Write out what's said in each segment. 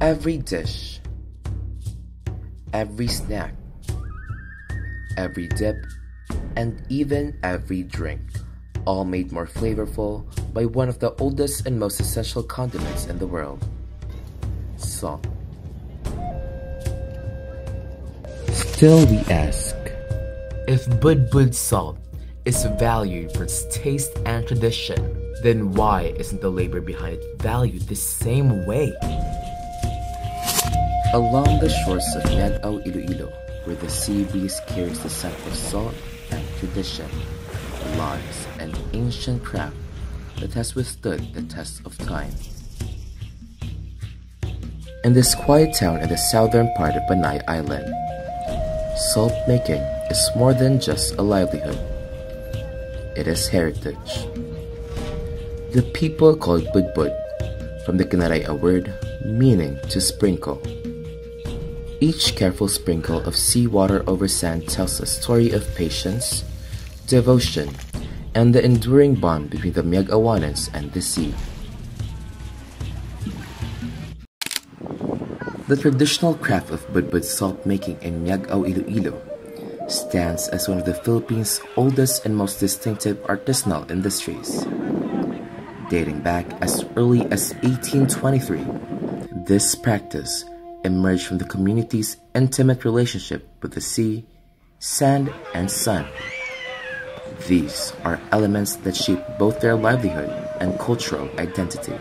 Every dish, every snack, every dip, and even every drink, all made more flavorful by one of the oldest and most essential condiments in the world: salt. Still we ask, if Budbud salt is valued for its taste and tradition, then why isn't the labor behind it valued the same way? Along the shores of Miagao, Iloilo, where the sea breeze carries the scent of salt and tradition, lies an ancient craft that has withstood the test of time. In this quiet town in the southern part of Panay Island, salt making is more than just a livelihood. It is heritage. The people call it Budbud, from the Kanaraya word meaning to sprinkle. Each careful sprinkle of seawater over sand tells a story of patience, devotion, and the enduring bond between the Miagawanans and the sea. The traditional craft of Budbud salt making in Miagao, Iloilo stands as one of the Philippines' oldest and most distinctive artisanal industries. Dating back as early as 1823, this practice emerged from the community's intimate relationship with the sea, sand, and sun. These are elements that shape both their livelihood and cultural identity.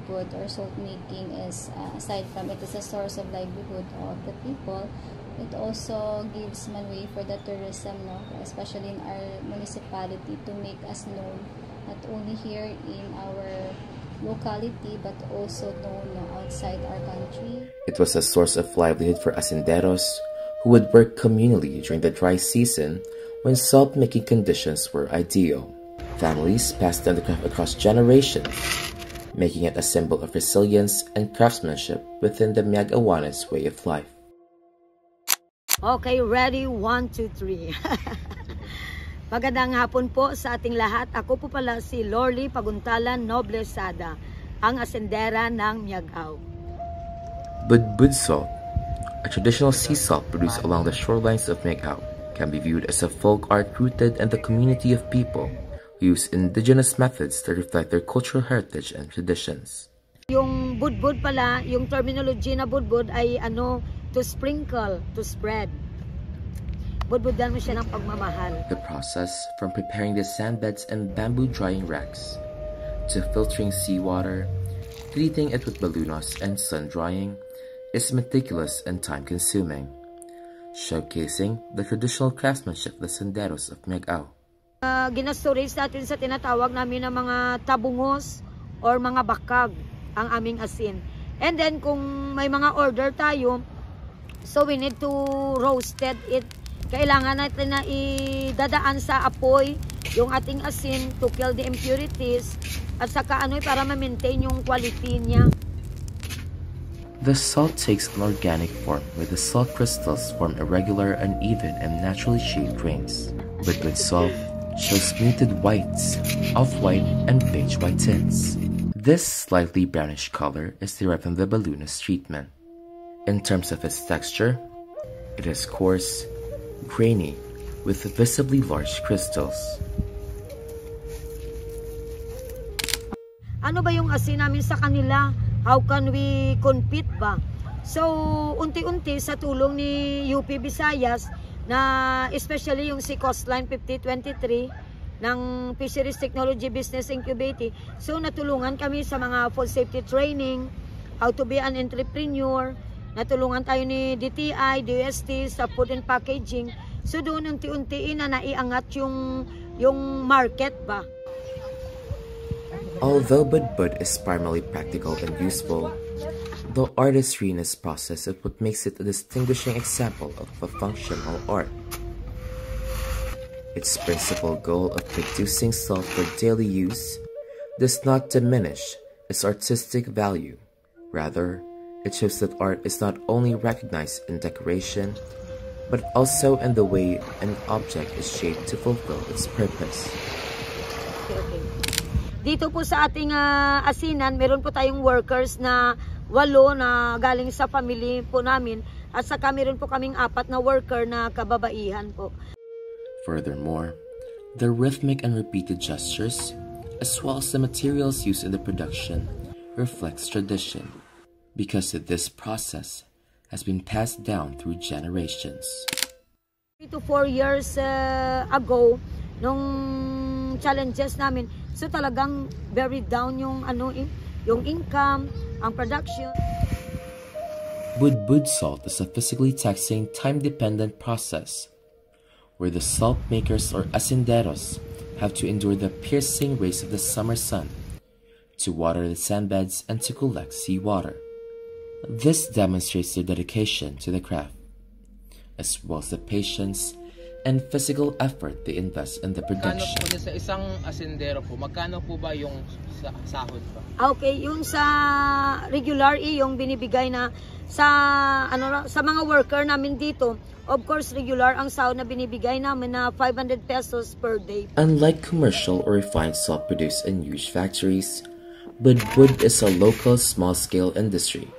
Budbud or salt making is, aside from it is a source of livelihood of the people, it also gives manway for the tourism, especially in our municipality, to make us known not only here in our locality but also known outside our country. It was a source of livelihood for hacenderos who would work communally during the dry season when salt-making conditions were ideal. Families passed down the craft across generations, making it a symbol of resilience and craftsmanship within the Miagawanans' way of life. Okay, ready? 1, 2, 3. Magandang hapon po sa ating lahat. Ako po pala si Lorly Paguntalan Noblesada, ang asendera ng Miagao. Budbud salt, a traditional sea salt produced along the shorelines of Miagao, can be viewed as a folk art rooted in the community of people who use indigenous methods to reflect their cultural heritage and traditions. Yung budbud pala, yung terminology na budbud ay to sprinkle, to spread. Budbudan mo siya ng pagmamahal. The process from preparing the sandbeds and bamboo drying racks to filtering seawater, treating it with balunos and sun drying is meticulous and time-consuming, showcasing the traditional craftsmanship of the senderos of Miagao. Ginastorage natin sa tinatawag namin na mga tabungos or mga bakag ang aming asin. And then kung may mga order tayo, so we need to roasted it. Kailangan natin na idadaan sa apoy yung ating asin to kill the impurities at saka para ma-maintain yung quality niya. The salt takes an organic form where the salt crystals form irregular, uneven, and naturally shaped grains. Budbud salt shows muted whites, off-white, and beige white tints. This slightly brownish color is derived from the balunos treatment. In terms of its texture, it is coarse, grainy, with visibly large crystals. Ano ba yung asin namin sa kanila? How can we compete ba? So, unti-unti sa tulong ni UP Visayas, na especially yung si Coastline 5023 ng Fisheries Technology Business Incubator, so natulungan kami sa mga food safety training, how to be an entrepreneur. Natulungan tayo ni DTI, DOST sa food and packaging. So doon unti-unti na naiangat yung market ba. Although Budbud is primarily practical and useful, the artistry in its process is what makes it a distinguishing example of a functional art. Its principal goal of producing salt for daily use does not diminish its artistic value. Rather, it shows that art is not only recognized in decoration, but also in the way an object is shaped to fulfill its purpose. Okay. Dito po sa ating asinan, meron po tayong workers na 8 na galing sa family po namin at saka meron po kaming 4 na worker na kababaihan po. Furthermore, the rhythmic and repeated gestures, as well as the materials used in the production, reflects tradition, because this process has been passed down through generations. 3 to 4 years ago, nung challenges namin, so talagang very down yung yung income, ang production. Budbud salt is a physically taxing, time-dependent process where the salt makers or hacenderos have to endure the piercing rays of the summer sun to water the sandbeds and to collect seawater. This demonstrates their dedication to the craft, as well as the patience and physical effort they invest in the production. Magkano po sa isang asendero po? Magkano po ba yung sahod pa? Okay, yung sa regular yung binibigay na sa sa mga worker namin dito, of course regular ang sahod na binibigay namin na 500 pesos per day. Unlike commercial or refined salt produced in huge factories, budbud is a local small-scale industry.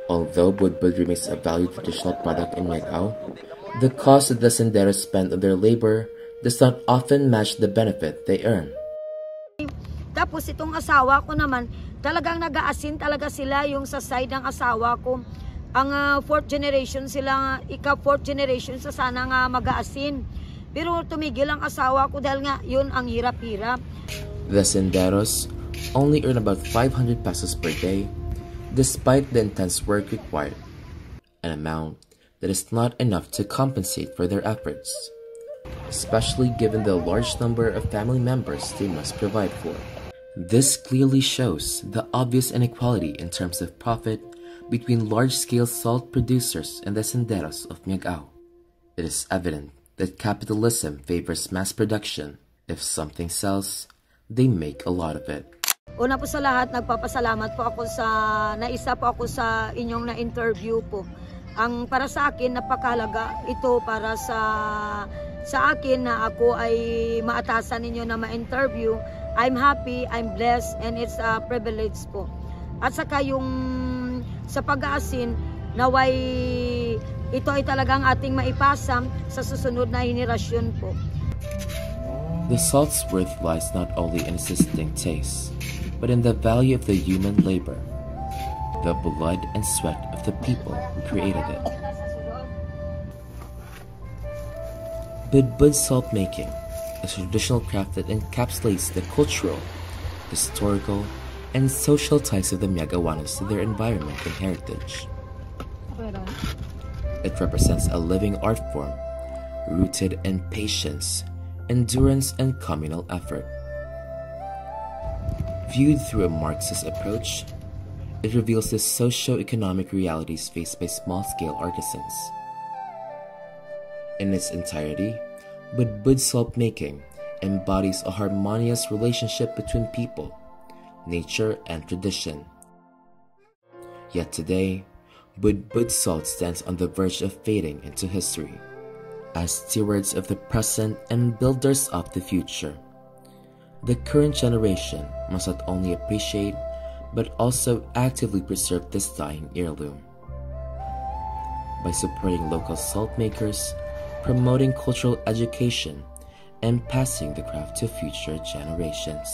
Although budbud remains a valued traditional product in Miagao, the cost that the senderos spend on their labor does not often match the benefit they earn. Tapos itong asawa ko naman, talagang nag-aasin talaga sila yung sa side ng asawa ko. Ang 4th generation sila, ika-4th generation sa sana nga mag-aasin. Pero tumigil ang asawa ko dahil nga yun ang hirap-hirap. The senderos only earn about 500 pesos per day, despite the intense work required, an amount that is not enough to compensate for their efforts, especially given the large number of family members they must provide for. This clearly shows the obvious inequality in terms of profit between large-scale salt producers and the senderos of Miagao. It is evident that capitalism favors mass production. If something sells, they make a lot of it. Una po sa lahat, nagpapasalamat po ako naisa po ako sa inyong na-interview po. Ang para sa akin, napakahalaga ito para sa akin na ako ay maatasan ninyo na ma-interview. I'm happy, I'm blessed, and it's a privilege po. At saka yung sa pag-aasin, naway ito ay talagang ating maipasa sa susunod na henerasyon po. The salt's worth lies not only in its distinct taste, but in the value of the human labor, the blood and sweat of the people who created it. Budbud salt making is a traditional craft that encapsulates the cultural, historical, and social ties of the Miagawanos to their environment and heritage. It represents a living art form rooted in patience, endurance, and communal effort. Viewed through a Marxist approach, it reveals the socio-economic realities faced by small-scale artisans. In its entirety, budbud salt making embodies a harmonious relationship between people, nature, and tradition. Yet today, budbud salt stands on the verge of fading into history as stewards of the present and builders of the future. The current generation must not only appreciate, but also actively preserve this dying heirloom. By supporting local salt makers, promoting cultural education, and passing the craft to future generations.